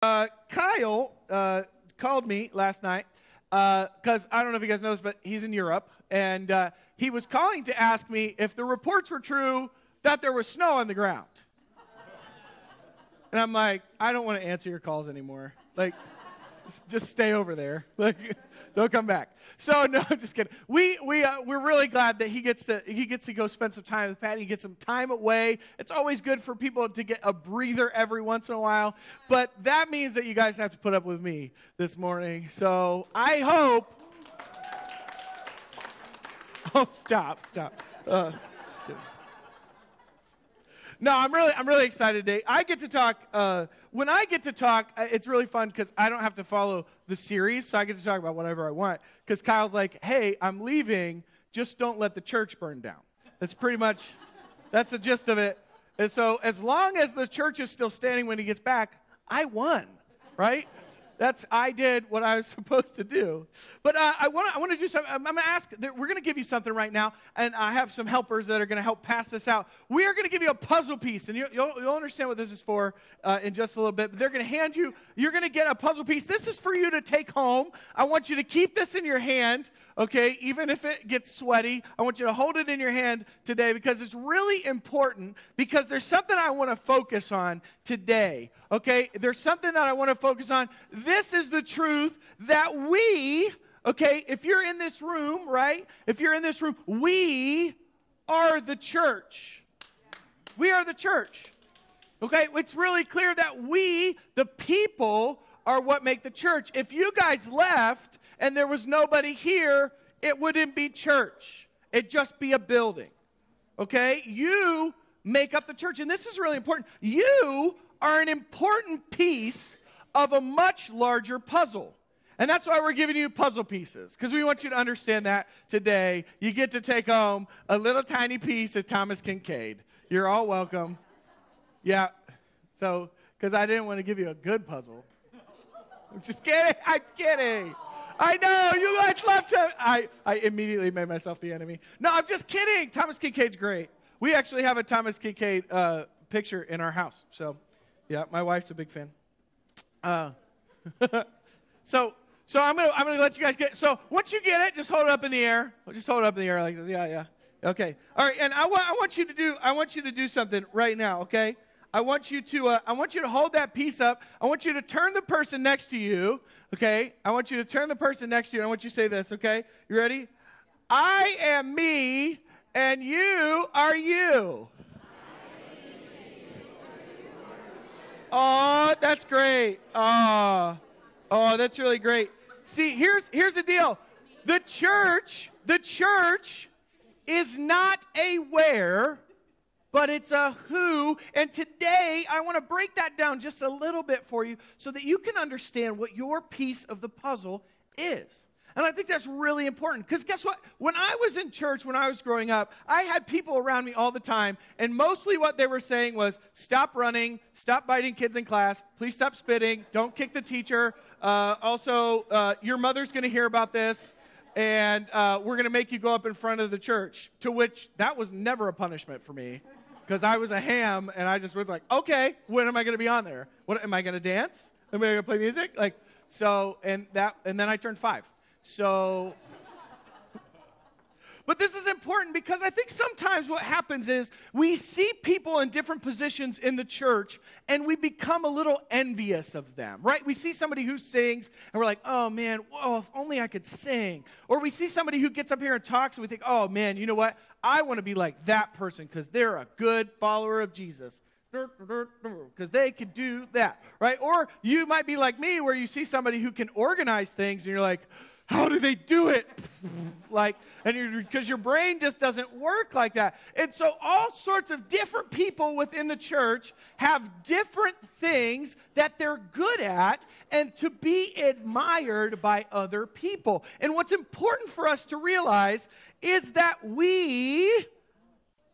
Kyle called me last night because I don't know if you guys know this, but he's in Europe, and he was calling to ask me if the reports were true that there was snow on the ground. And I'm like, I don't want to answer your calls anymore. Like, just stay over there. Like, don't come back. So no, just kidding. We're really glad that he gets to go spend some time with Patty. He gets some time away. It's always good for people to get a breather every once in a while. But that means that you guys have to put up with me this morning. So I hope. Oh, stop. Just kidding. No, I'm really excited today. I get to talk. When I get to talk, it's really fun because I don't have to follow the series, so I get to talk about whatever I want. Because Kyle's like, "Hey, I'm leaving. Just don't let the church burn down." That's pretty much, that's the gist of it. And so, as long as the church is still standing when he gets back, I won, right? I did what I was supposed to do. But I want to do something. I'm going to ask, we're going to give you something right now, and I have some helpers that are going to help pass this out. We are going to give you a puzzle piece, and you'll understand what this is for in just a little bit. But they're going to hand you, you're going to get a puzzle piece. This is for you to take home. I want you to keep this in your hand, okay, even if it gets sweaty. I want you to hold it in your hand today because it's really important because there's something I want to focus on today, okay? There's something that I want to focus on. This is the truth that we, okay, if you're in this room, right? If you're in this room, we are the church. We are the church. Okay, it's really clear that we, the people, are what make the church. If you guys left and there was nobody here, it wouldn't be church. It'd just be a building. Okay? You make up the church. And this is really important. You are an important piece of a much larger puzzle. And that's why we're giving you puzzle pieces, because we want you to understand that today. You get to take home a little tiny piece of Thomas Kincaid. You're all welcome. Yeah. So, because I didn't want to give you a good puzzle. I'm just kidding. I'm kidding. I know. You guys love to. I immediately made myself the enemy. No, I'm just kidding. Thomas Kincaid's great. We actually have a Thomas Kincaid picture in our house. So, yeah, my wife's a big fan. So I'm gonna let you guys get. So once you get it, just hold it up in the air. Just hold it up in the air like this. Yeah. Okay. All right. And I want you to do something right now. Okay. I want you to hold that piece up. I want you to turn the person next to you. Okay. I want you to turn the person next to you. And I want you to say this. Okay. You ready? I am me, and you are you. Oh, that's great. Oh, that's really great. See, here's the deal. The church is not a where, but it's a who. And today, I want to break that down just a little bit for you so that you can understand what your piece of the puzzle is. And I think that's really important because guess what? When I was in church, when I was growing up, I had people around me all the time, and mostly what they were saying was, stop running, stop biting kids in class, please stop spitting, don't kick the teacher. Also, your mother's going to hear about this, and we're going to make you go up in front of the church, to which that was never a punishment for me because I was a ham, and I just was like, okay, when am I going to be on there? What am I going to dance? Am I going to play music? And then I turned 5. So, but this is important because I think sometimes what happens is we see people in different positions in the church and we become a little envious of them, right? We see somebody who sings and we're like, oh man, whoa, if only I could sing. Or we see somebody who gets up here and talks and we think, oh man, you know what? I want to be like that person because they're a good follower of Jesus. Because they could do that, right? Or you might be like me where you see somebody who can organize things and you're like, how do they do it? Because your brain just doesn't work like that. And so all sorts of different people within the church have different things that they're good at and to be admired by other people. And what's important for us to realize is that we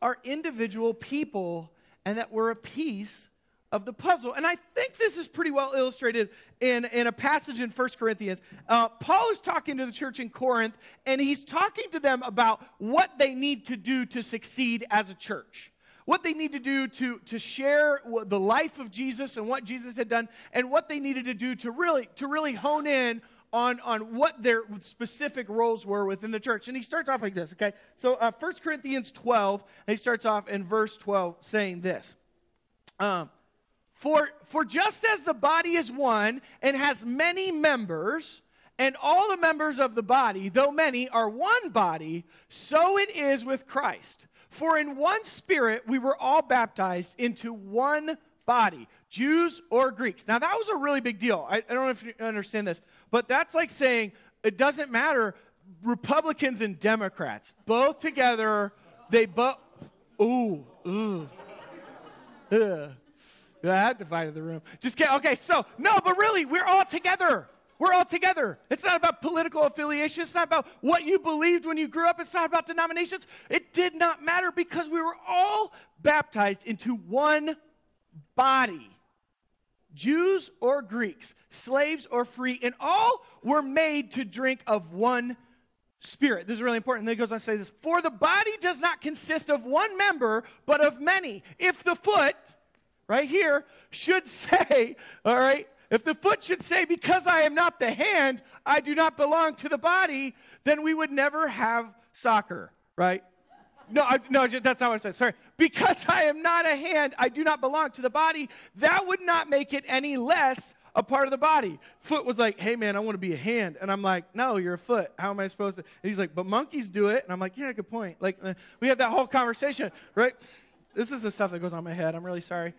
are individual people and that we're a piece of the puzzle. And I think this is pretty well illustrated in a passage in 1 Corinthians. Paul is talking to the church in Corinth, and he's talking to them about what they need to do to succeed as a church. what they need to do to share the life of Jesus and what Jesus had done, and what they needed to do to really hone in on what their specific roles were within the church. And he starts off like this, okay? So 1 Corinthians 12, and he starts off in verse 12 saying this. For just as the body is one and has many members, and all the members of the body, though many, are one body, so it is with Christ. For in one Spirit we were all baptized into one body, Jews or Greeks. Now that was a really big deal. I don't know if you understand this, but that's like saying it doesn't matter, Republicans and Democrats, both together, they both, I had to fight in the room. Just kidding. Okay, so, no, but really, we're all together. We're all together. It's not about political affiliation. It's not about what you believed when you grew up. It's not about denominations. It did not matter because we were all baptized into one body. Jews or Greeks, slaves or free, and all were made to drink of one Spirit. This is really important. And then he goes on to say this. For the body does not consist of one member, but of many. If the foot, right here, should say, all right, if the foot should say, because I am not the hand, I do not belong to the body, then we would never have soccer, right? No, that's not what it says. Sorry. Because I am not a hand, I do not belong to the body, that would not make it any less a part of the body. Foot was like, hey, man, I want to be a hand. And I'm like, no, you're a foot. How am I supposed to? And he's like, but monkeys do it. And I'm like, yeah, good point. Like, we had that whole conversation, right? This is the stuff that goes on my head. I'm really sorry.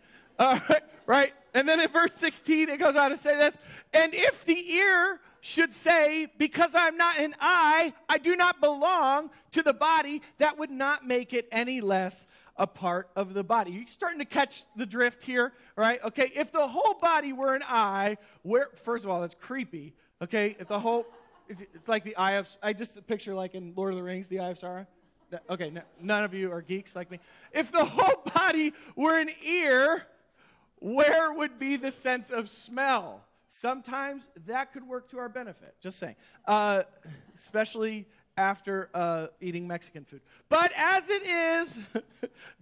Right? And then in verse 16, it goes on to say this. And if the ear should say, because I'm not an eye, I do not belong to the body, that would not make it any less a part of the body. You're starting to catch the drift here, right? Okay, if the whole body were an eye, first of all, that's creepy, okay? If the whole, it's like the eye of, I just picture like in Lord of the Rings, the eye of Sauron. Okay, none of you are geeks like me. If the whole body were an ear, where would be the sense of smell? Sometimes that could work to our benefit, just saying, especially after eating Mexican food. But as it is,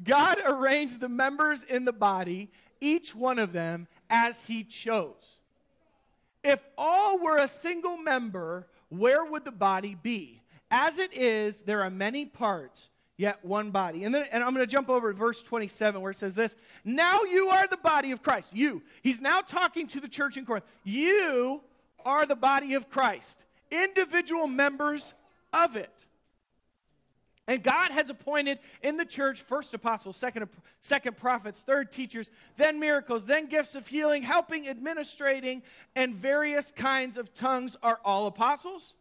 God arranged the members in the body, each one of them, as he chose. If all were a single member, where would the body be? As it is, there are many parts, yet one body. And I'm going to jump over to verse 27 where it says this. Now you are the body of Christ. You. He's now talking to the church in Corinth. You are the body of Christ. Individual members of it. And God has appointed in the church first apostles, second prophets, third teachers, then miracles, then gifts of healing, helping, administrating, and various kinds of tongues. Are all apostles?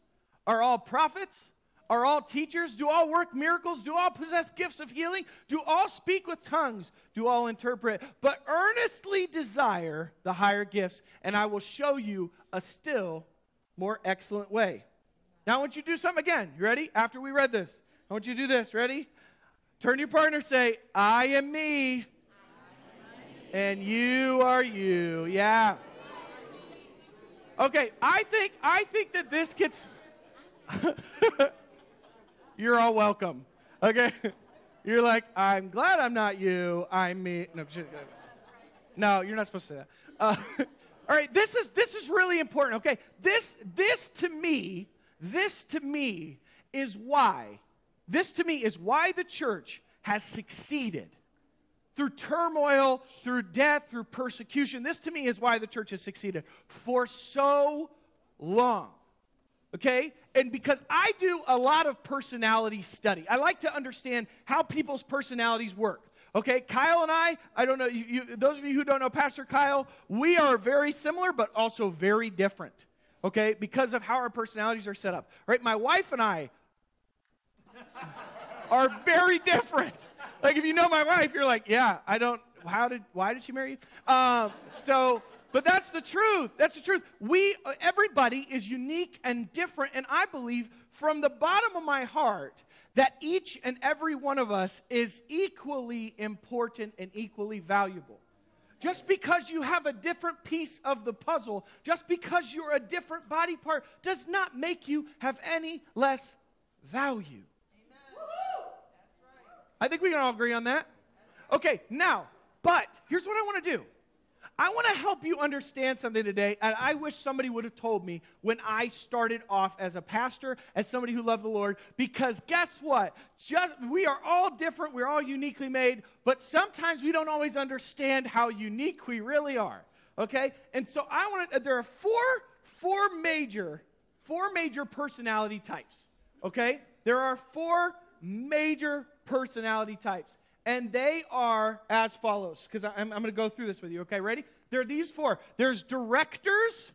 Are all prophets? Are all teachers? Do all work miracles? Do all possess gifts of healing? Do all speak with tongues? Do all interpret? But earnestly desire the higher gifts, and I will show you a still more excellent way. Now I want you to do something again. You ready? After we read this, I want you to do this. Ready? Turn to your partner, say, I am me, and you are you. Yeah. Okay, I think that this gets... You're all welcome. Okay? You're like, I'm glad I'm not you. I'm me. No, you're not supposed to say that. All right, this is really important. Okay, this to me is why the church has succeeded through turmoil, through death, through persecution. This to me is why the church has succeeded for so long. Okay? And because I do a lot of personality study. I like to understand how people's personalities work. Okay? Kyle and I don't know, those of you who don't know Pastor Kyle, we are very similar but also very different. Okay? Because of how our personalities are set up. Right? My wife and I are very different. Like if you know my wife, you're like, yeah, why did she marry you? But that's the truth. That's the truth. Everybody is unique and different, and I believe from the bottom of my heart that each and every one of us is equally important and equally valuable. Just because you have a different piece of the puzzle, just because you're a different body part, does not make you have any less value. Amen. I think we can all agree on that. Okay, now, but here's what I want to do. I want to help you understand something today, and I wish somebody would have told me when I started off as a pastor, as somebody who loved the Lord, because guess what? We are all different, we're all uniquely made, but sometimes we don't always understand how unique we really are, okay? And so there are four major personality types, okay? There are four major personality types. And they are as follows, because I'm going to go through this with you, okay? Ready? There are these four. There's directors,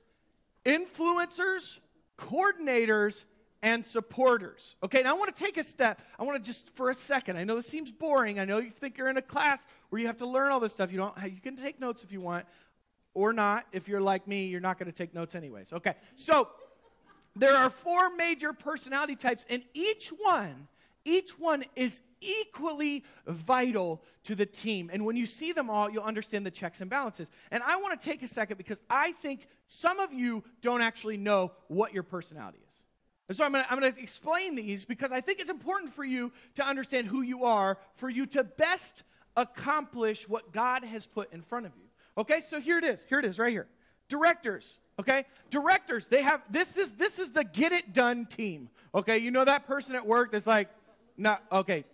influencers, coordinators, and supporters. Okay, now I want to take a step. I want to just, for a second, I know this seems boring. I know you think you're in a class where you have to learn all this stuff. You can take notes if you want, or not. If you're like me, you're not going to take notes anyways. Okay, so there are four major personality types, and each one is equally vital to the team. And when you see them all, you'll understand the checks and balances. And I want to take a second because I think some of you don't actually know what your personality is. And so I'm going to explain these because I think it's important for you to understand who you are, for you to best accomplish what God has put in front of you. Okay, so here it is right here. Directors. Okay, directors, they have, this is the get it done team. Okay, you know that person at work that's like, no, okay,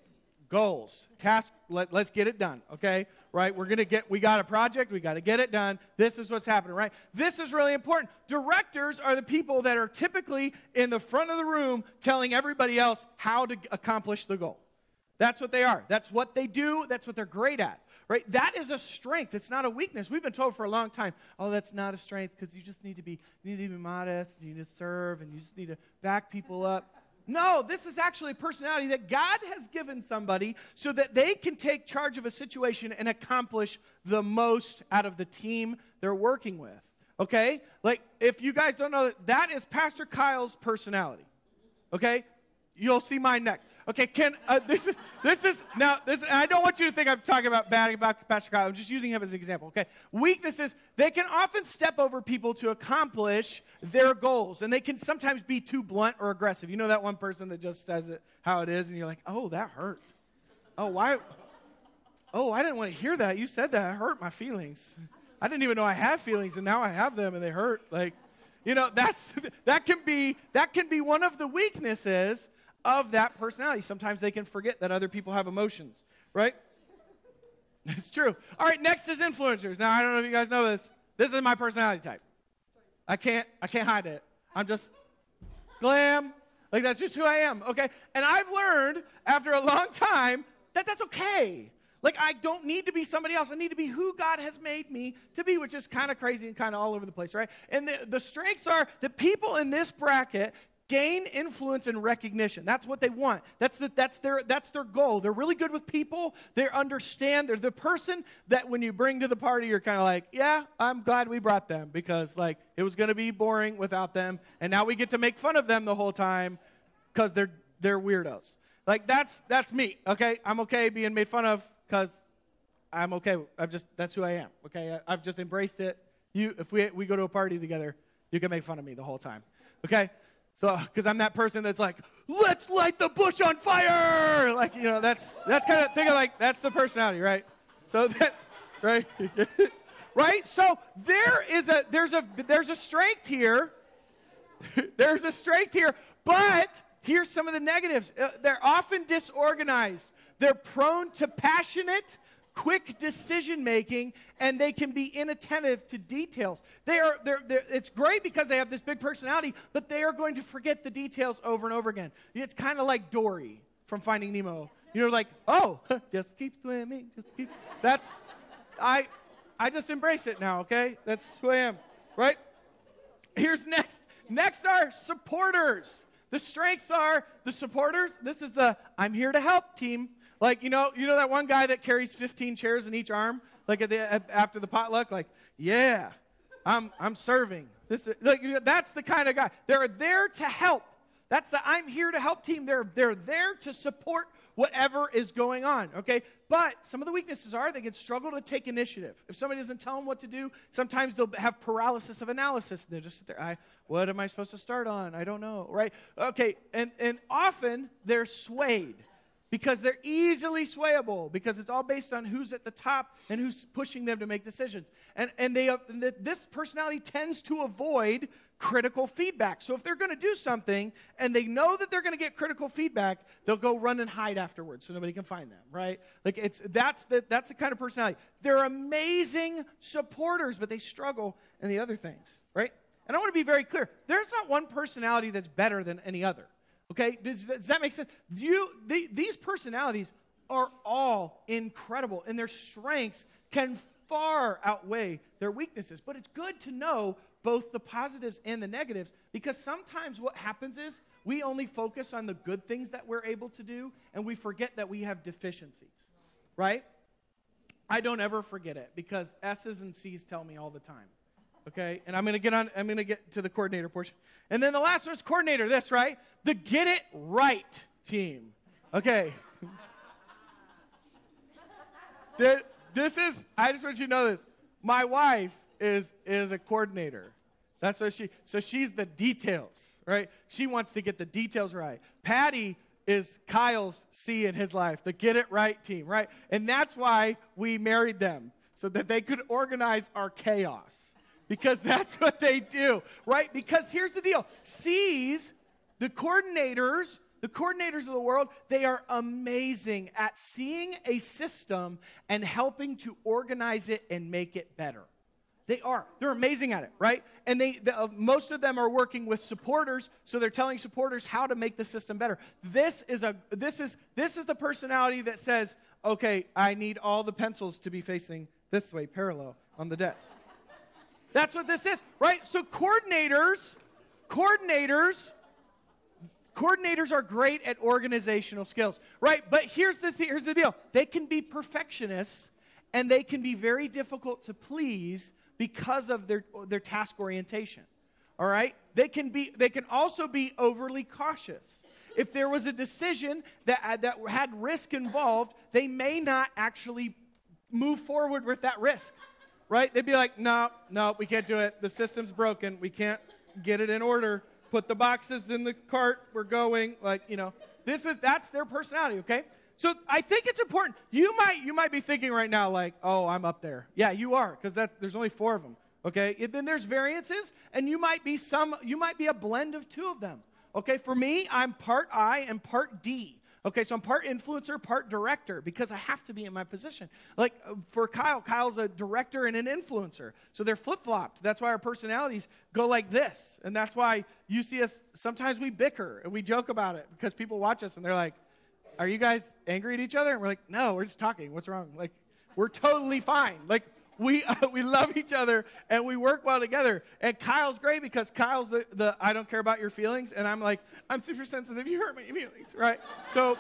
goals, task, let's get it done, okay? Right, we got a project, we got to get it done. This is what's happening, right? This is really important. Directors are the people that are typically in the front of the room telling everybody else how to accomplish the goal. That's what they are. That's what they do. That's what they're great at, right? That is a strength. It's not a weakness. We've been told for a long time, oh, that's not a strength because you need to be modest, you need to serve, and you just need to back people up. No, this is actually a personality that God has given somebody so that they can take charge of a situation and accomplish the most out of the team they're working with, okay? Like, if you guys don't know that is Pastor Kyle's personality, okay? You'll see mine next. Okay, this is, I don't want you to think I'm talking about bad about Pastor Kyle. I'm just using him as an example, okay? Weaknesses, they can often step over people to accomplish their goals, and they can sometimes be too blunt or aggressive. You know that one person that just says it how it is, and you're like, oh, that hurt. Oh, why? Oh, I didn't want to hear that. You said that. It hurt my feelings. I didn't even know I had feelings, and now I have them, and they hurt. Like, you know, that can be one of the weaknesses of that personality. Sometimes they can forget that other people have emotions, right? It's true. All right, next is influencers. Now, I don't know if you guys know this. This is my personality type. I can't hide it. I'm just glam. Like, that's just who I am, okay? And I've learned after a long time that that's okay. Like, I don't need to be somebody else. I need to be who God has made me to be, which is kind of crazy and kind of all over the place, right? And the strengths are the people in this bracket gain influence and recognition. That's what they want. That's their goal. They're really good with people. They understand. They're the person that when you bring to the party, you're kind of like, yeah, I'm glad we brought them because like it was going to be boring without them, and now we get to make fun of them the whole time because they're weirdos. Like that's me. Okay, I'm okay being made fun of because I'm okay. That's who I am. Okay, I've just embraced it. If we go to a party together, you can make fun of me the whole time. Okay. So, because I'm that person that's like, let's light the bush on fire. Like, you know, that's kind of, think of like, that's the personality, right? So that, right? Right? So there's a strength here. There's a strength here, but here's some of the negatives. They're often disorganized. They're prone to passionate, quick decision-making, and they can be inattentive to details. It's great because they have this big personality, but they are going to forget the details over and over again. It's kind of like Dory from Finding Nemo. You know, like, oh, just keep swimming, I just embrace it now, okay? That's who I am, right? Here's next. Next are supporters. The strengths are the supporters. This is the I'm here to help team. Like, you know that one guy that carries 15 chairs in each arm, like after the potluck, like, yeah, I'm serving. That's the kind of guy. They're there to help. That's the I'm here to help team. They're there to support whatever is going on, okay? But some of the weaknesses are they can struggle to take initiative. If somebody doesn't tell them what to do, sometimes they'll have paralysis of analysis. They'll just sit there, what am I supposed to start on? I don't know, right? Okay, and often they're swayed because they're easily swayable, because it's all based on who's at the top and who's pushing them to make decisions. And this personality tends to avoid critical feedback. So if they're going to do something and they know that they're going to get critical feedback, they'll go run and hide afterwards so nobody can find them, right? Like that's the kind of personality. They're amazing supporters, but they struggle in the other things, right? And I want to be very clear. There's not one personality that's better than any other, okay? Does that make sense? These personalities are all incredible, and their strengths can far outweigh their weaknesses. But it's good to know both the positives and the negatives, because sometimes what happens is we only focus on the good things that we're able to do, and we forget that we have deficiencies, right? I don't ever forget it, because S's and C's tell me all the time, okay? And I'm going to get to the coordinator portion. And then the last one is coordinator, this, right? The get it right team, okay? This is, I just want you to know this. My wife is a coordinator. That's what she's the details, right? She wants to get the details right. Patty is Kyle's C in his life, the get it right team, right? And that's why we married them, so that they could organize our chaos, because that's what they do, right? Because here's the deal. C's, the coordinators of the world, they are amazing at seeing a system and helping to organize it and make it better. They are. They're amazing at it, right? And most of them are working with supporters, so they're telling supporters how to make the system better. This is the personality that says, okay, I need all the pencils to be facing this way, parallel on the desk. That's what this is, right? So coordinators are great at organizational skills, right? But here's the deal. They can be perfectionists, and they can be very difficult to please because of their task orientation, all right? They can also be overly cautious. If there was a decision that had risk involved, they may not actually move forward with that risk, right? They'd be like, no, we can't do it. The system's broken. We can't get it in order. Put the boxes in the cart. We're going. That's their personality, okay? So I think it's important. You might be thinking right now, like, oh, I'm up there. Yeah, you are, because there's only 4 of them, okay? And then there's variances, and you might be a blend of 2 of them, okay? For me, I'm part I and part D. Okay, so I'm part influencer, part director, because I have to be in my position. Like for Kyle's a director and an influencer. So they're flip-flopped. That's why our personalities go like this. And that's why you see us, sometimes we bicker and we joke about it, because people watch us and they're like, are you guys angry at each other? And we're like, no, we're just talking. What's wrong? Like, we're totally fine. Like, we love each other and we work well together. And Kyle's great, because Kyle's the I don't care about your feelings, and I'm like, I'm super sensitive. You hurt my feelings, right? So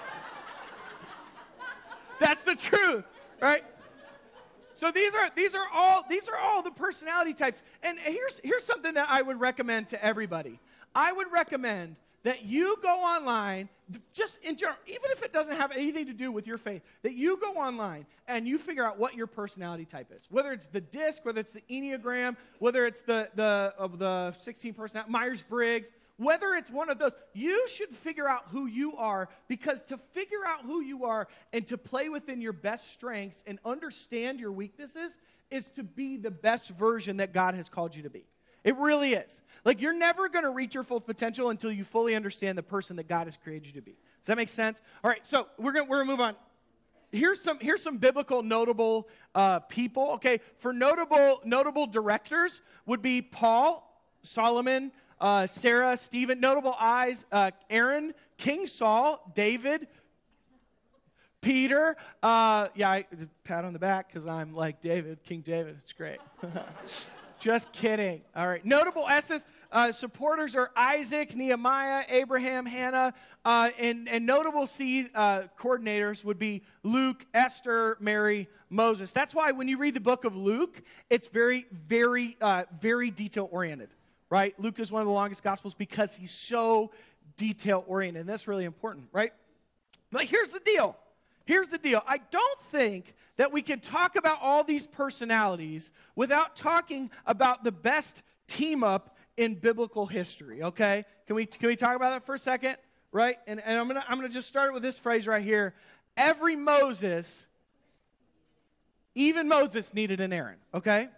that's the truth, right? So these are all the personality types. And here's something that I would recommend to everybody. I would recommend that you go online, just in general, even if it doesn't have anything to do with your faith, that you go online and you figure out what your personality type is. Whether it's the DISC, whether it's the Enneagram, whether it's the 16 personality, Myers-Briggs, whether it's one of those, you should figure out who you are, because to figure out who you are and to play within your best strengths and understand your weaknesses is to be the best version that God has called you to be. It really is. Like, you're never going to reach your full potential until you fully understand the person that God has created you to be. Does that make sense? All right, so we're gonna move on. Here's some biblical notable people. Okay, for notable directors would be Paul, Solomon, Sarah, Stephen. Notable eyes: Aaron, King Saul, David, Peter. I pat on the back because I'm like David, King David. It's great. Just kidding. All right. Notable S's. Supporters are Isaac, Nehemiah, Abraham, Hannah. And notable C coordinators would be Luke, Esther, Mary, Moses. That's why when you read the book of Luke, it's very, very, very detail-oriented, right? Luke is one of the longest Gospels because he's so detail-oriented. And that's really important, right? But here's the deal. I don't think that we can talk about all these personalities without talking about the best team-up in biblical history, okay? Can we talk about that for a second, right? And I'm gonna just start with this phrase right here. every Moses, even Moses needed an Aaron, okay?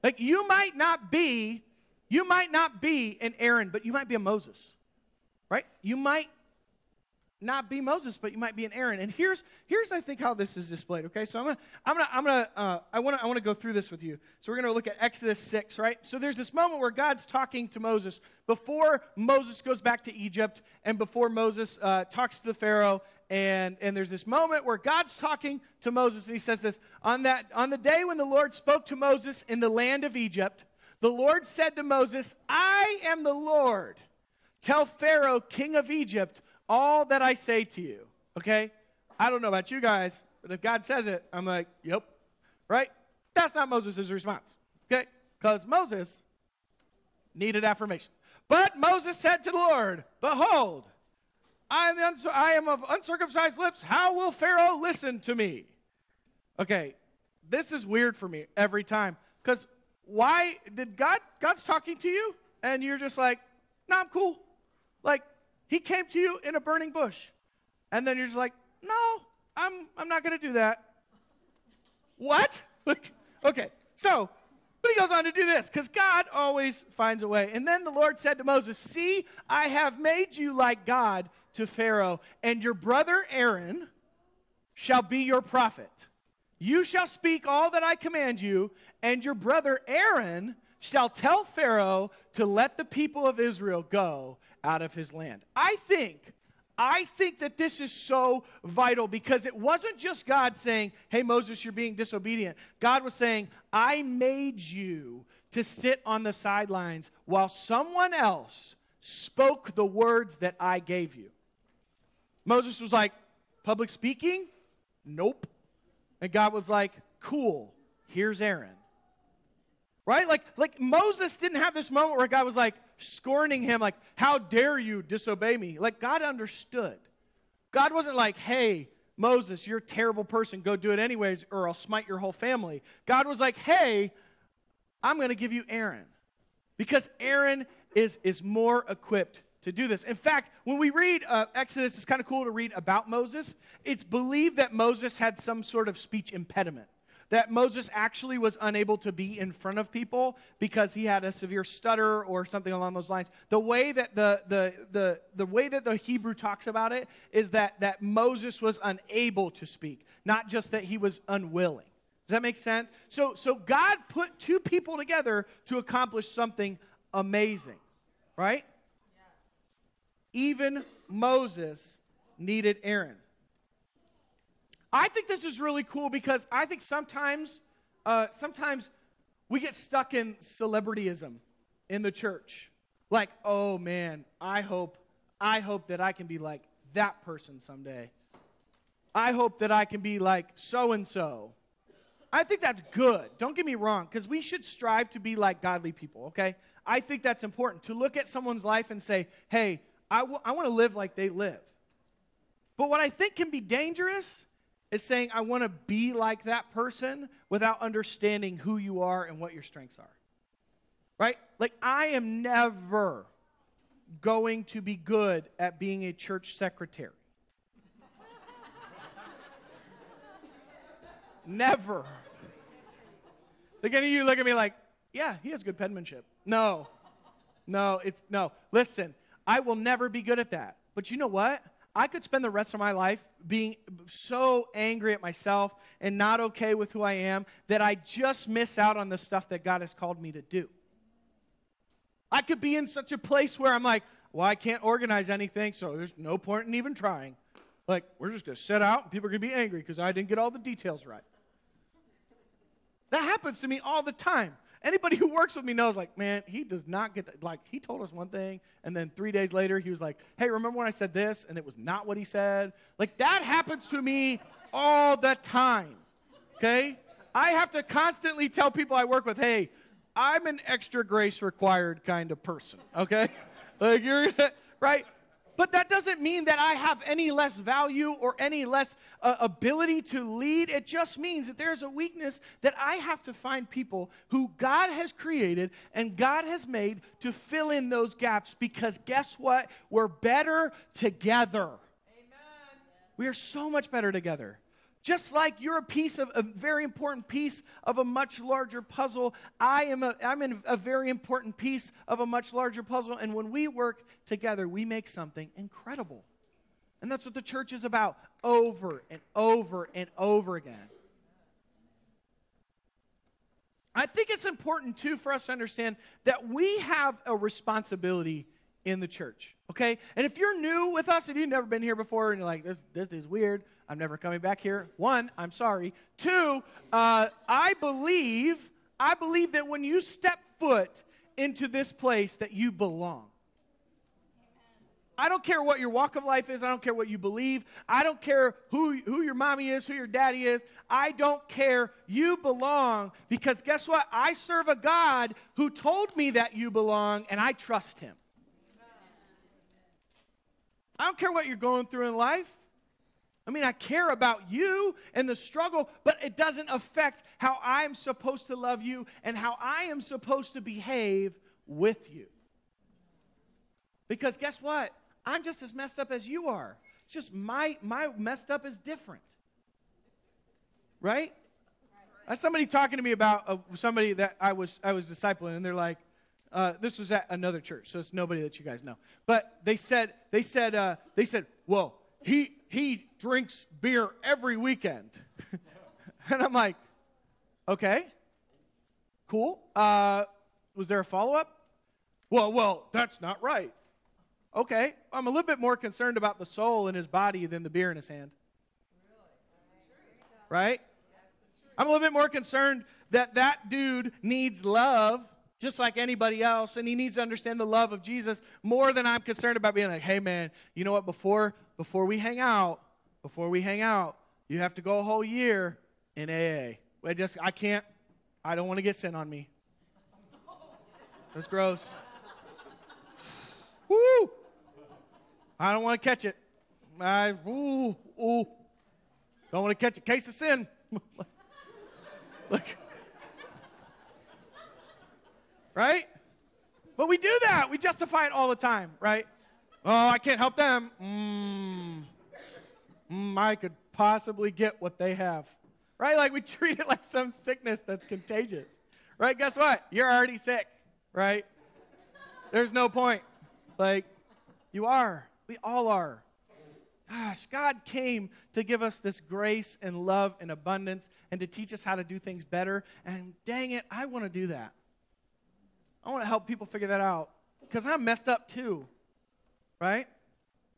Like you might not be an Aaron, but you might be a Moses, right? You might not be Moses, but you might be an Aaron. And here's I think how this is displayed. Okay, so I want to go through this with you. So we're gonna look at Exodus 6, right? So there's this moment where God's talking to Moses before Moses goes back to Egypt, and before Moses talks to the Pharaoh. And there's this moment where God's talking to Moses, and he says this, on the day when the Lord spoke to Moses in the land of Egypt, the Lord said to Moses, I am the Lord. Tell Pharaoh, king of Egypt, all that I say to you. Okay? I don't know about you guys, but if God says it, I'm like, yep. Right? That's not Moses' response. Okay? Because Moses needed affirmation. But Moses said to the Lord, behold, I am of uncircumcised lips. How will Pharaoh listen to me? Okay, this is weird for me every time. Because why did God's talking to you, and you're just like, no, I'm cool. Like, he came to you in a burning bush. And then you're just like, no, I'm not going to do that. What? Okay, so, but he goes on to do this, because God always finds a way. And then the Lord said to Moses, see, I have made you like God to Pharaoh, and your brother Aaron shall be your prophet. You shall speak all that I command you, and your brother Aaron shall tell Pharaoh to let the people of Israel go out of his land. I think that this is so vital, because it wasn't just God saying, hey, Moses, you're being disobedient. God was saying, I made you to sit on the sidelines while someone else spoke the words that I gave you. Moses was like, public speaking? Nope. And God was like, cool, here's Aaron. Right? Like Moses didn't have this moment where God was like scorning him, like, how dare you disobey me? Like, God understood. God wasn't like, hey, Moses, you're a terrible person, go do it anyways, or I'll smite your whole family. God was like, hey, I'm going to give you Aaron, because Aaron is more equipped to do this. In fact, when we read Exodus, it's kind of cool to read about Moses. It's believed that Moses had some sort of speech impediment, that Moses actually was unable to be in front of people because he had a severe stutter or something along those lines. The way that the way that the Hebrew talks about it is that Moses was unable to speak, not just that he was unwilling. Does that make sense? So God put two people together to accomplish something amazing, right? Even Moses needed Aaron. I think this is really cool, because I think sometimes we get stuck in celebrityism in the church. Like, oh man, I hope that I can be like that person someday. I hope that I can be like so-and-so. I think that's good. Don't get me wrong, because we should strive to be like godly people, okay? I think that's important, to look at someone's life and say, hey, I want to live like they live. But what I think can be dangerous is saying I want to be like that person without understanding who you are and what your strengths are. Right? Like, I am never going to be good at being a church secretary. Never. Like, any of you look at me like, yeah, he has good penmanship. No. Listen, I will never be good at that. But you know what? I could spend the rest of my life being so angry at myself and not okay with who I am that I just miss out on the stuff that God has called me to do. I could be in such a place where I'm like, well, I can't organize anything, so there's no point in even trying. Like, we're just going to sit out and people are going to be angry because I didn't get all the details right. That happens to me all the time. Anybody who works with me knows, like, man, he does not get that. Like, he told us one thing, and then 3 days later, he was like, hey, remember when I said this, and it was not what he said? Like, that happens to me all the time, okay? I have to constantly tell people I work with, hey, I'm an extra grace required kind of person, okay? Like, you're, right? But that doesn't mean that I have any less value or any less ability to lead. It just means that there's a weakness that I have to find people who God has created and God has made to fill in those gaps, because guess what? We're better together. Amen. We are so much better together. Just like you're a very important piece of a much larger puzzle, I'm in a very important piece of a much larger puzzle. And when we work together, we make something incredible. And that's what the church is about, over and over and over again. I think it's important, too, for us to understand that we have a responsibility in the church, okay? And if you're new with us, if you've never been here before and you're like, this is weird, I'm never coming back here. One, I'm sorry. Two, I believe that when you step foot into this place that you belong. I don't care what your walk of life is. I don't care what you believe. I don't care who your mommy is, who your daddy is. I don't care. You belong because guess what? I serve a God who told me that you belong, and I trust him. I don't care what you're going through in life. I mean, I care about you and the struggle, but it doesn't affect how I'm supposed to love you and how I am supposed to behave with you. Because guess what? I'm just as messed up as you are. It's just my messed up is different. Right? That's somebody talking to me about somebody that I was discipling, and they're like, this was at another church, so it's nobody that you guys know. But they said, well, he drinks beer every weekend. And I'm like, okay, cool. Was there a follow-up? Well, that's not right. Okay, I'm a little bit more concerned about the soul in his body than the beer in his hand. Right? I'm a little bit more concerned that dude needs love just like anybody else, and he needs to understand the love of Jesus more than I'm concerned about being like, hey, man, you know what, before we hang out, you have to go a whole year in AA. I don't want to get sin on me. That's gross. Woo! I don't want to catch it. Don't want to catch a case of sin. Look. Right? But we do that. We justify it all the time, right? Oh, I can't help them. I could possibly get what they have. Right? Like we treat it like some sickness that's contagious. Right? Guess what? You're already sick. Right? There's no point. Like, you are. We all are. Gosh, God came to give us this grace and love and abundance and to teach us how to do things better. And dang it, I want to do that. I want to help people figure that out because I'm messed up too, right?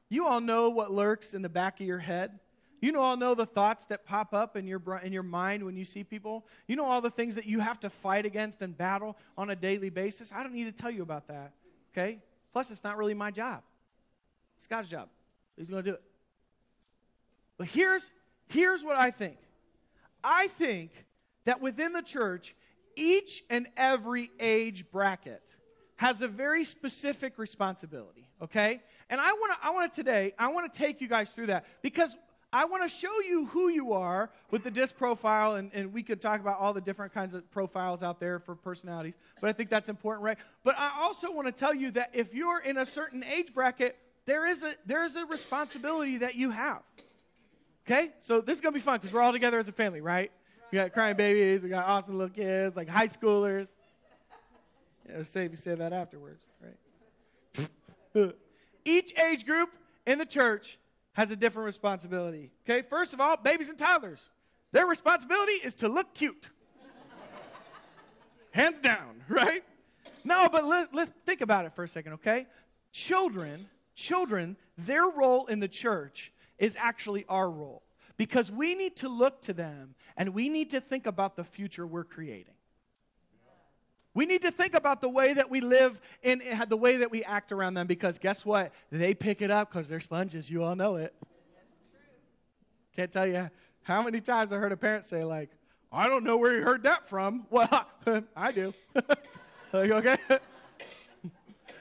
You all know what lurks in the back of your head. You all know the thoughts that pop up in your mind when you see people. You know all the things that you have to fight against and battle on a daily basis. I don't need to tell you about that, okay? Plus, it's not really my job. It's God's job. He's going to do it. But here's what I think. I think that within the church, each and every age bracket has a very specific responsibility, okay? And I want to take you guys through that because I want to show you who you are with the DISC profile, and we could talk about all the different kinds of profiles out there for personalities, but I think that's important, right? But I also want to tell you that if you're in a certain age bracket, there is a responsibility that you have, okay? So this is going to be fun because we're all together as a family, right? We got crying babies, we got awesome little kids, like high schoolers. Yeah, it was safe you say that afterwards, right? Each age group in the church has a different responsibility. Okay, first of all, babies and toddlers. Their responsibility is to look cute. Hands down, right? No, but let's think about it for a second, okay? Children, their role in the church is actually our role. Because we need to look to them, and we need to think about the future we're creating. We need to think about the way that we live and the way that we act around them, because guess what? They pick it up because they're sponges. You all know it. Can't tell you how many times I heard a parent say, like, I don't know where you heard that from. Well, I do. Like, okay?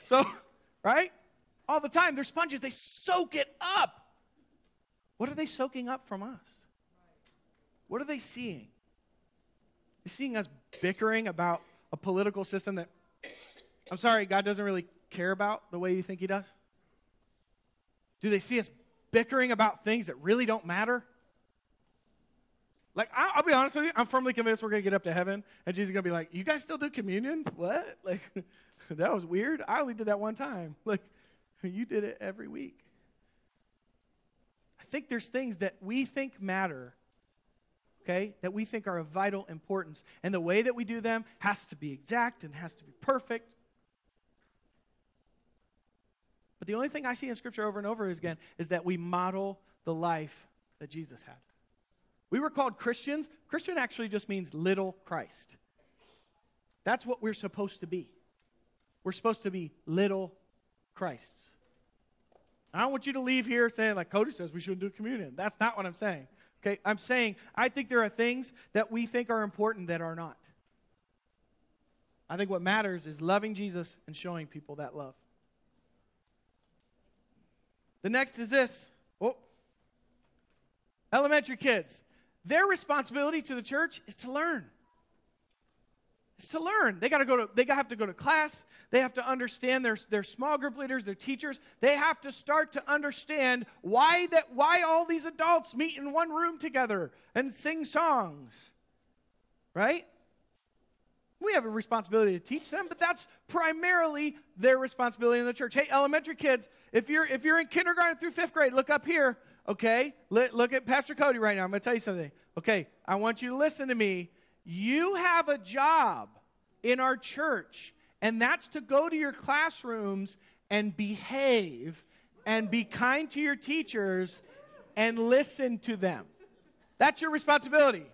So, right? All the time, they're sponges. They soak it up. What are they soaking up from us? What are they seeing? They're seeing us bickering about a political system that, I'm sorry, God doesn't really care about the way you think he does? Do they see us bickering about things that really don't matter? Like, I'll be honest with you, I'm firmly convinced we're going to get up to heaven, and Jesus is going to be like, you guys still do communion? What? Like, that was weird. I only did that one time. Like, you did it every week. I think there's things that we think matter, okay, that we think are of vital importance, and the way that we do them has to be exact and has to be perfect. But the only thing I see in Scripture over and over again is that we model the life that Jesus had. We were called Christians. Christian actually just means little Christ. That's what we're supposed to be. We're supposed to be little Christs. I don't want you to leave here saying, like Cody says, we shouldn't do communion. That's not what I'm saying. Okay, I'm saying I think there are things that we think are important that are not. I think what matters is loving Jesus and showing people that love. The next is this. Oh, elementary kids. Their responsibility to the church is to learn. It's to learn. They have to go to class. They have to understand their small group leaders, their teachers. They have to start to understand why all these adults meet in one room together and sing songs. Right? We have a responsibility to teach them, but that's primarily their responsibility in the church. Hey, elementary kids, if you're in kindergarten through 5th grade, look up here. Okay, look at Pastor Cody right now. I'm going to tell you something. Okay, I want you to listen to me. You have a job in our church, and that's to go to your classrooms and behave and be kind to your teachers and listen to them. That's your responsibility.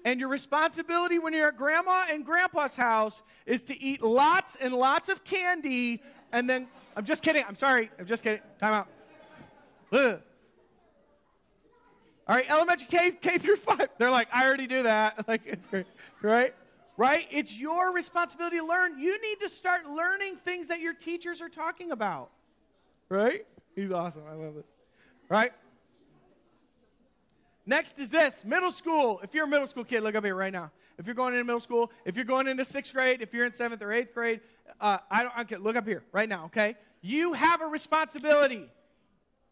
And your responsibility when you're at Grandma and Grandpa's house is to eat lots and lots of candy, and then, I'm just kidding. I'm sorry. I'm just kidding. Time out. Ugh. All right, elementary K through 5. They're like, I already do that. Like, it's great, right? Right? It's your responsibility to learn. You need to start learning things that your teachers are talking about. Right? He's awesome. I love this. Right? Next is this, middle school. If you're a middle school kid, look up here right now. If you're going into middle school, if you're going into 6th grade, if you're in 7th or 8th grade, look up here right now, okay? You have a responsibility.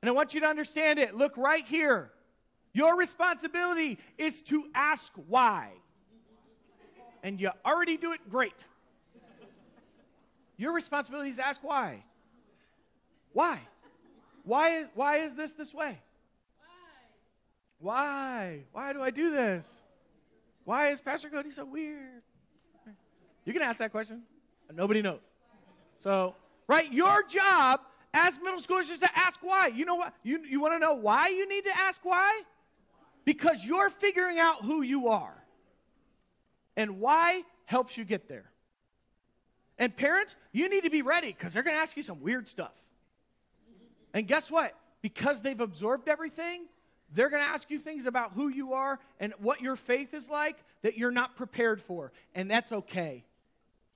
And I want you to understand it. Look right here. Your responsibility is to ask why. And you already do it great. Your responsibility is to ask why. Why? Why is this way? Why? Why do I do this? Why is Pastor Cody so weird? You can ask that question. Nobody knows. So, right, your job as middle schoolers is to ask why. You know what? You want to know why you need to ask why? Because you're figuring out who you are. And why helps you get there. And parents, you need to be ready because they're going to ask you some weird stuff. And guess what? Because they've absorbed everything, they're going to ask you things about who you are and what your faith is like that you're not prepared for. And that's okay.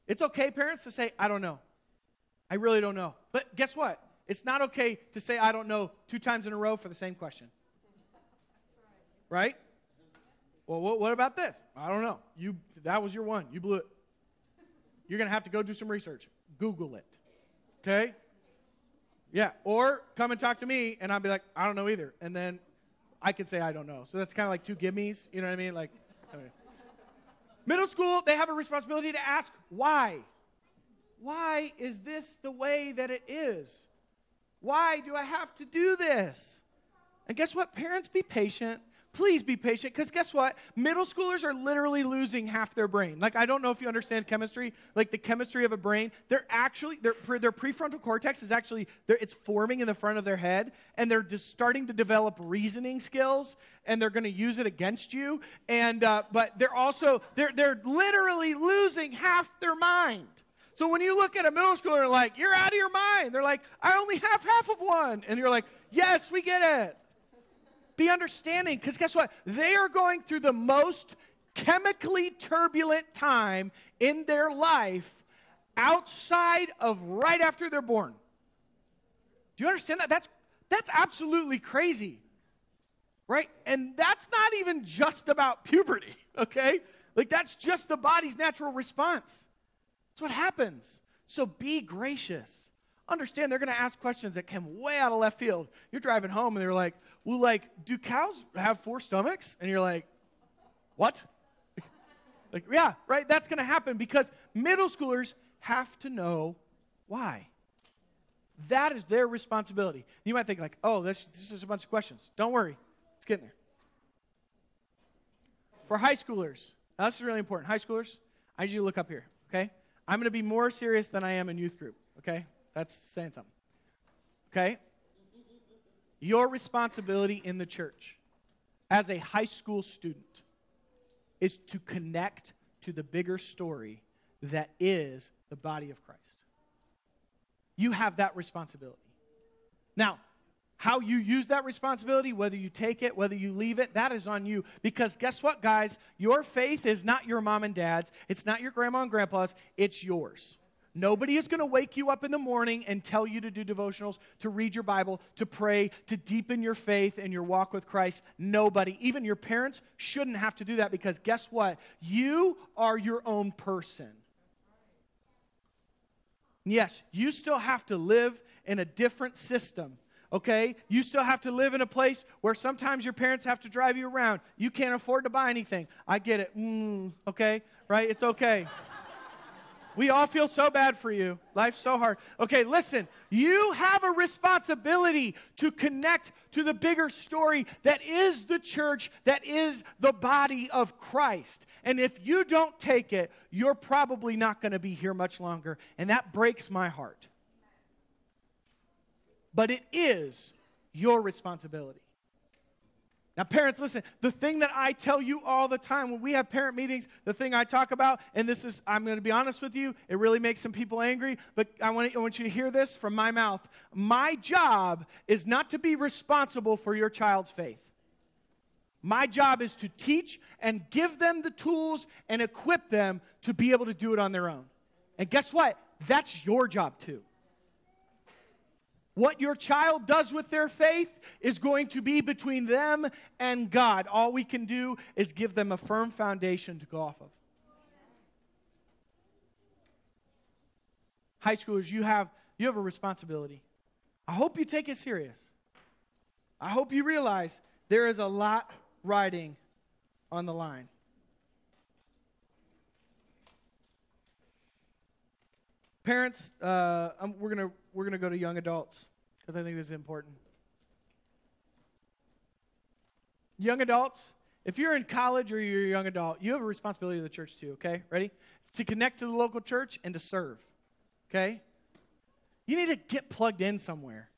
It's okay, parents, to say, I don't know. I really don't know. But guess what? It's not okay to say, I don't know 2 times in a row for the same question. Right? Well, what about this? I don't know. That was your one. You blew it. You're going to have to go do some research. Google it. Okay? Yeah. Or come and talk to me, and I'll be like, I don't know either. And then I could say I don't know. So that's kind of like 2 gimmes. You know what I mean? Like, okay. Middle school, they have a responsibility to ask why. Why is this the way that it is? Why do I have to do this? And guess what? Parents, be patient. Please be patient, because guess what? Middle schoolers are literally losing half their brain. Like, I don't know if you understand chemistry, like the chemistry of a brain. Their prefrontal cortex is actually, it's forming in the front of their head, and they're just starting to develop reasoning skills, and they're going to use it against you. And but they're literally losing half their mind. So when you look at a middle schooler, like, you're out of your mind. They're like, I only have half of one. And you're like, yes, we get it. Be understanding, because guess what? They are going through the most chemically turbulent time in their life outside of right after they're born. Do you understand that? That's absolutely crazy, right? And that's not even just about puberty, okay? Like, that's just the body's natural response. That's what happens. So be gracious. understand they're going to ask questions that come way out of left field. You're driving home and they're like, well, like, do cows have 4 stomachs? And you're like, what? Like, yeah, right? That's going to happen because middle schoolers have to know why. That is their responsibility. You might think like, oh, this is a bunch of questions. Don't worry. It's getting there. For high schoolers, now this is really important. High schoolers, I need you to look up here, okay? I'm going to be more serious than I am in youth group, okay? That's saying something. Okay? Your responsibility in the church as a high school student is to connect to the bigger story that is the body of Christ. You have that responsibility. Now, how you use that responsibility, whether you take it, whether you leave it, that is on you. Because guess what, guys? Your faith is not your mom and dad's. It's not your grandma and grandpa's. It's yours. Nobody is going to wake you up in the morning and tell you to do devotionals, to read your Bible, to pray, to deepen your faith and your walk with Christ. Nobody, even your parents, shouldn't have to do that because guess what? You are your own person. Yes, you still have to live in a different system. Okay? You still have to live in a place where sometimes your parents have to drive you around. You can't afford to buy anything. I get it. Okay? Right? It's okay. We all feel so bad for you. Life's so hard. Okay, listen. You have a responsibility to connect to the bigger story that is the church, that is the body of Christ. And if you don't take it, you're probably not going to be here much longer. And that breaks my heart. But it is your responsibility. Now, parents, listen, the thing that I tell you all the time when we have parent meetings, the thing I talk about, and this is, I'm going to be honest with you, it really makes some people angry, but I want you to hear this from my mouth. My job is not to be responsible for your child's faith. My job is to teach and give them the tools and equip them to be able to do it on their own. And guess what? That's your job too. What your child does with their faith is going to be between them and God. All we can do is give them a firm foundation to go off of. High schoolers, you have a responsibility. I hope you take it serious. I hope you realize there is a lot riding on the line. Parents, we're gonna go to young adults because I think this is important. Young adults, if you're in college or you're a young adult, you have a responsibility to the church too. Okay, ready? To connect to the local church and to serve. Okay, you need to get plugged in somewhere.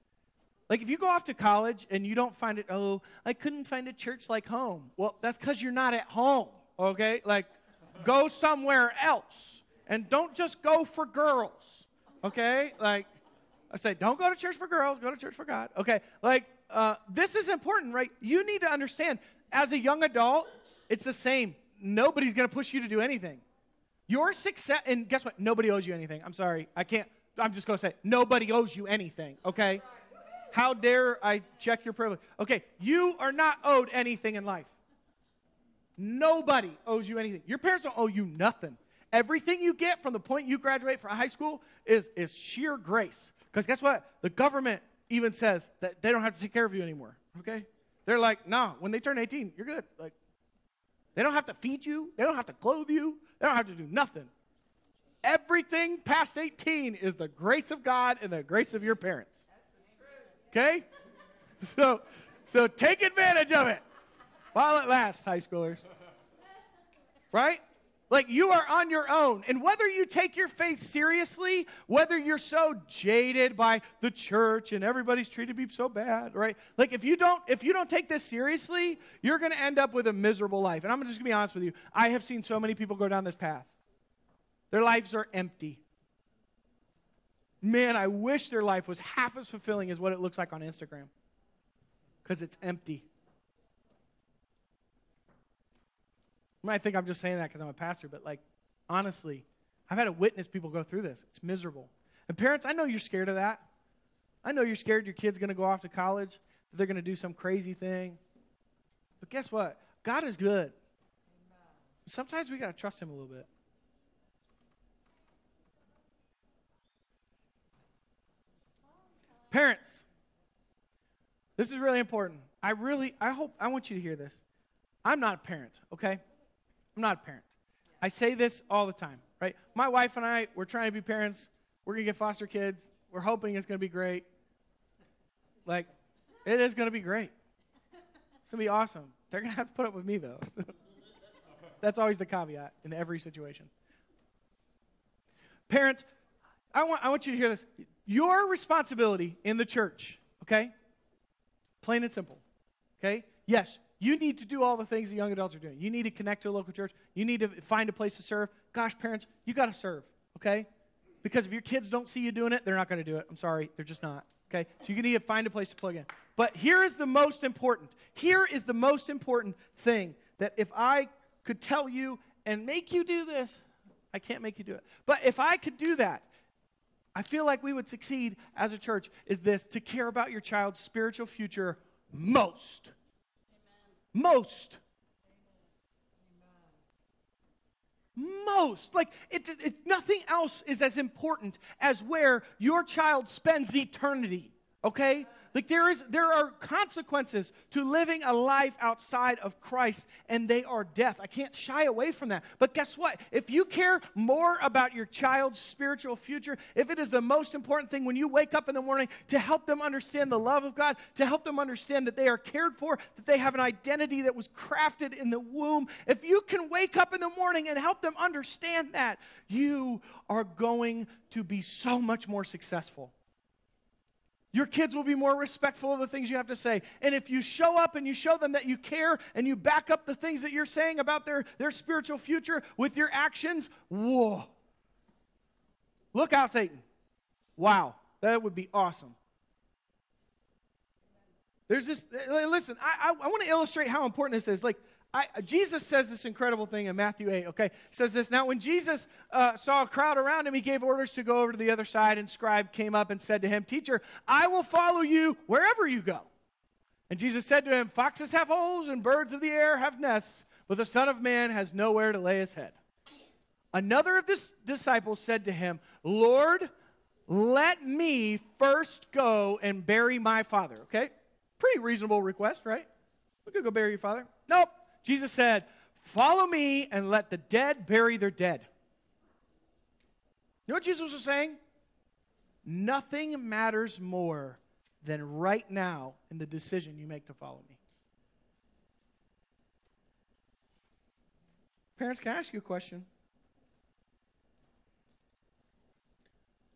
Like if you go off to college and you don't find it, oh, I couldn't find a church like home. Well, that's because you're not at home. Okay, like go somewhere else. And don't just go for girls, okay? Like, I say, don't go to church for girls, go to church for God. Okay, like, this is important, right? You need to understand, as a young adult, it's the same. Nobody's going to push you to do anything. Your success, and guess what? Nobody owes you anything. I'm sorry. I'm just going to say, nobody owes you anything, okay? How dare I check your privilege? Okay, you are not owed anything in life. Nobody owes you anything. Your parents don't owe you nothing. Everything you get from the point you graduate from high school is sheer grace. Because guess what? The government even says that they don't have to take care of you anymore, okay? They're like, nah, when they turn 18, you're good. Like, they don't have to feed you. They don't have to clothe you. They don't have to do nothing. Everything past 18 is the grace of God and the grace of your parents. Okay? So take advantage of it while it lasts, high schoolers. Right? Like, you are on your own. And whether you take your faith seriously, whether you're so jaded by the church and everybody's treated me so bad, right? Like, if you don't take this seriously, you're going to end up with a miserable life. And I'm just going to be honest with you. I have seen so many people go down this path. Their lives are empty. Man, I wish their life was half as fulfilling as what it looks like on Instagram. Because it's empty. You might think I'm just saying that because I'm a pastor, but like, honestly, I've had to witness people go through this. It's miserable. And parents, I know you're scared of that. I know you're scared your kid's going to go off to college, that they're going to do some crazy thing. But guess what? God is good. Sometimes we got to trust him a little bit. Parents, this is really important. I want you to hear this. I'm not a parent, okay? I'm not a parent. I say this all the time, right? My wife and I, we're trying to be parents. We're going to get foster kids. We're hoping it's going to be great. Like, it is going to be great. It's going to be awesome. They're going to have to put up with me, though. That's always the caveat in every situation. Parents, I want you to hear this. Your responsibility in the church, okay? Plain and simple, okay? Yes, you need to do all the things that young adults are doing. You need to connect to a local church. You need to find a place to serve. Gosh, parents, you got to serve, okay? Because if your kids don't see you doing it, they're not going to do it. I'm sorry, they're just not, okay? So you need to find a place to plug in. But here is the most important. Here is the most important thing that if I could tell you and make you do this, I can't make you do it. But if I could do that, I feel like we would succeed as a church, is this: to care about your child's spiritual future most. Amen. Most. Amen. Most. Like, nothing else is as important as where your child spends eternity, okay? Like, there are consequences to living a life outside of Christ, and they are death. I can't shy away from that. But guess what? If you care more about your child's spiritual future, if it is the most important thing when you wake up in the morning to help them understand the love of God, to help them understand that they are cared for, that they have an identity that was crafted in the womb, if you can wake up in the morning and help them understand that, you are going to be so much more successful. Your kids will be more respectful of the things you have to say. And if you show up and you show them that you care and you back up the things that you're saying about their spiritual future with your actions, whoa. Look out, Satan. Wow, that would be awesome. There's this, listen, I want to illustrate how important this is. Like, Jesus says this incredible thing in Matthew 8, okay? It says this: now when Jesus saw a crowd around him, he gave orders to go over to the other side, and scribe came up and said to him, "Teacher, I will follow you wherever you go." And Jesus said to him, "Foxes have holes and birds of the air have nests, but the Son of Man has nowhere to lay his head." Another of his disciples said to him, "Lord, let me first go and bury my father." Okay? Pretty reasonable request, right? We could go bury your father. Nope. Jesus said, "Follow me and let the dead bury their dead." You know what Jesus was saying? Nothing matters more than right now in the decision you make to follow me. Parents, can I ask you a question?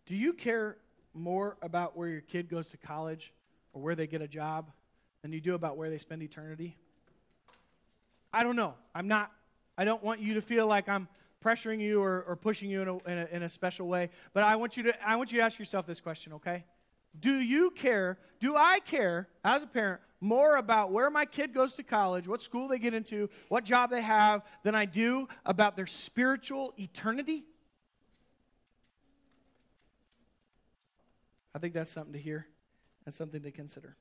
Do you care more about where your kid goes to college or where they get a job than you do about where they spend eternity? I don't know. I don't want you to feel like I'm pressuring you or pushing you in a special way. But I want you to ask yourself this question, okay? Do I care as a parent more about where my kid goes to college, what school they get into, what job they have, than I do about their spiritual eternity? I think that's something to hear. That's something to consider.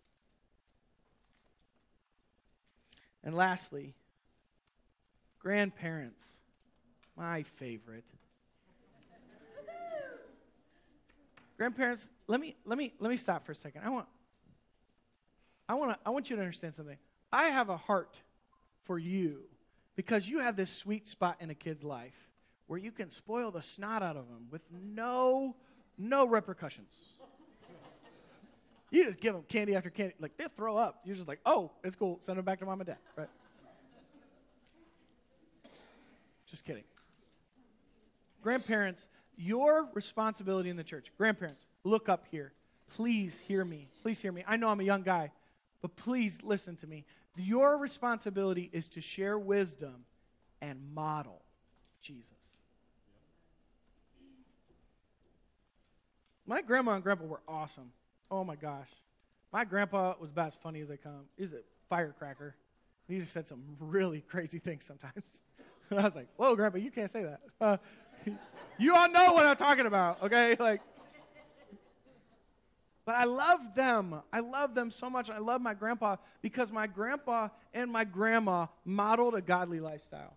And lastly, grandparents, my favorite. Grandparents, let me stop for a second. I want you to understand something. I have a heart for you because you have this sweet spot in a kid's life where you can spoil the snot out of them with no repercussions. You just give them candy after candy. Like, they'll throw up. You're just like, oh, it's cool. Send them back to mom and dad, right? Just kidding. Grandparents, your responsibility in the church. Grandparents, look up here. Please hear me. Please hear me. I know I'm a young guy, but please listen to me. Your responsibility is to share wisdom and model Jesus. My grandma and grandpa were awesome. Oh, my gosh. My grandpa was about as funny as they come. He's a firecracker. He just said some really crazy things sometimes. And I was like, whoa, Grandpa, you can't say that. You all know what I'm talking about, okay? Like, but I love them. I love them so much. I love my grandpa because my grandpa and my grandma modeled a godly lifestyle.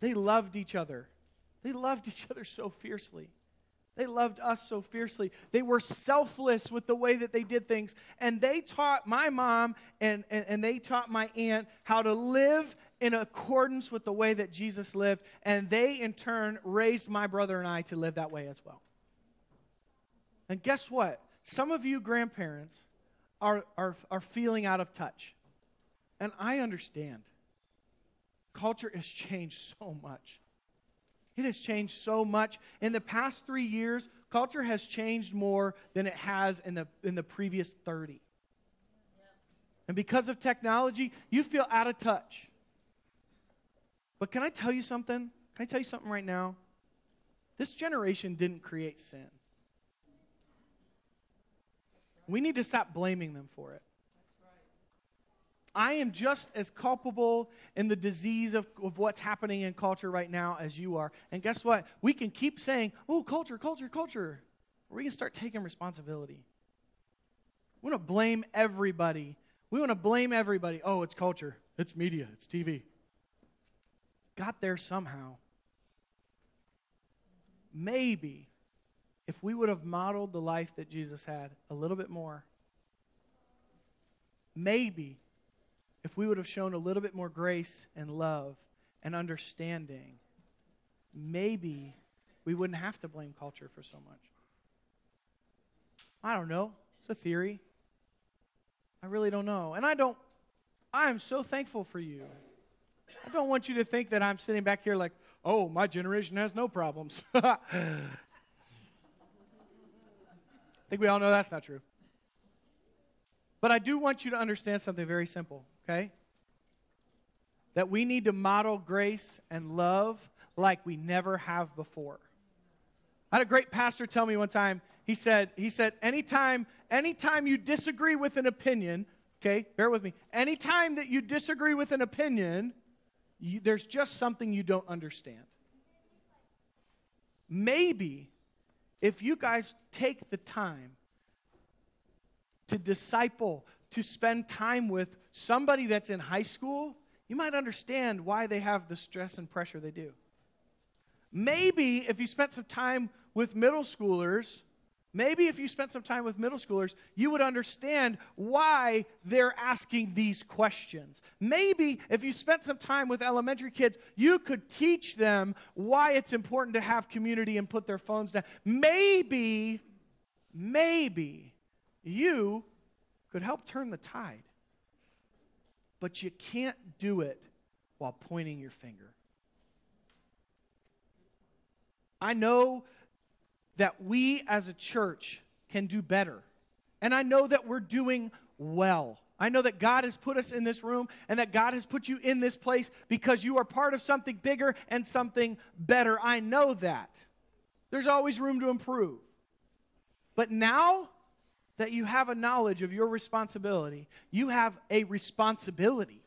They loved each other. They loved each other so fiercely. They loved us so fiercely. They were selfless with the way that they did things. And they taught my mom and they taught my aunt how to live in accordance with the way that Jesus lived. And they, in turn, raised my brother and I to live that way as well. And guess what? Some of you grandparents are feeling out of touch. And I understand. Culture has changed so much. It has changed so much. In the past 3 years, culture has changed more than it has in the previous 30. And because of technology, you feel out of touch. But can I tell you something? Can I tell you something right now? This generation didn't create sin. We need to stop blaming them for it. I am just as culpable in the disease of what's happening in culture right now as you are. And guess what? We can keep saying, oh, culture, culture, culture. Or we can start taking responsibility. We want to blame everybody. We want to blame everybody. Oh, it's culture. It's media. It's TV. Got there somehow. Maybe if we would have modeled the life that Jesus had a little bit more, maybe if we would have shown a little bit more grace and love and understanding, maybe we wouldn't have to blame culture for so much. I don't know. It's a theory. I really don't know. And I am so thankful for you. I don't want you to think that I'm sitting back here like, oh, my generation has no problems. I think we all know that's not true. But I do want you to understand something very simple, okay? That we need to model grace and love like we never have before. I had a great pastor tell me one time, he said, anytime you disagree with an opinion, okay, bear with me, anytime that you disagree with an opinion, there's just something you don't understand. Maybe if you guys take the time to disciple, to spend time with somebody that's in high school, you might understand why they have the stress and pressure they do. Maybe if you spent some time with middle schoolers, you would understand why they're asking these questions. Maybe if you spent some time with elementary kids, you could teach them why it's important to have community and put their phones down. Maybe you could help turn the tide. But you can't do it while pointing your finger. I know that we as a church can do better. And I know that we're doing well. I know that God has put us in this room and that God has put you in this place because you are part of something bigger and something better. I know that. There's always room to improve. But now that you have a knowledge of your responsibility, you have a responsibility.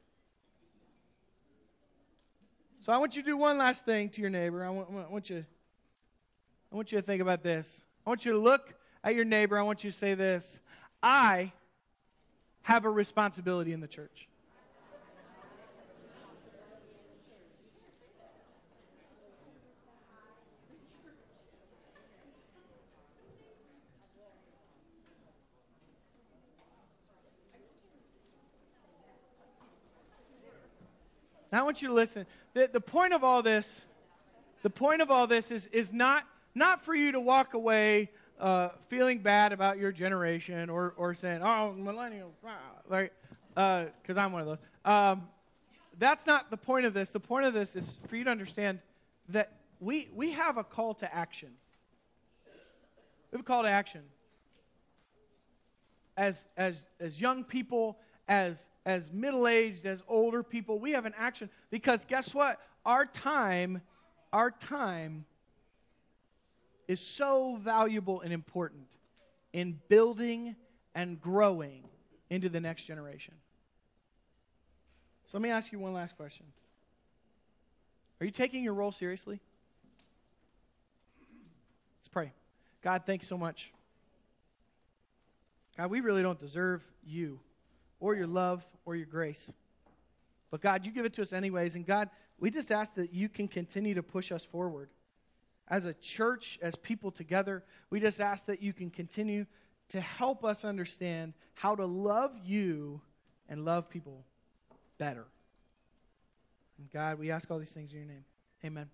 So I want you to do one last thing to your neighbor. I want you to think about this. I want you to look at your neighbor. I want you to say this. I have a responsibility in the church. Now I want you to listen. The point of all this is not for you to walk away feeling bad about your generation or saying, oh, millennials, right? Because I'm one of those. That's not the point of this. The point of this is for you to understand that we have a call to action. We have a call to action. As young people, as middle-aged, as older people, we have an action. Because guess what? Our time is so valuable and important in building and growing into the next generation. So let me ask you one last question. Are you taking your role seriously? Let's pray. God, thanks so much. God, we really don't deserve you or your love or your grace. But God, you give it to us anyways. And God, we just ask that you can continue to push us forward. as a church, as people together. We just ask that you can continue to help us understand how to love you and love people better. And God, we ask all these things in your name. Amen.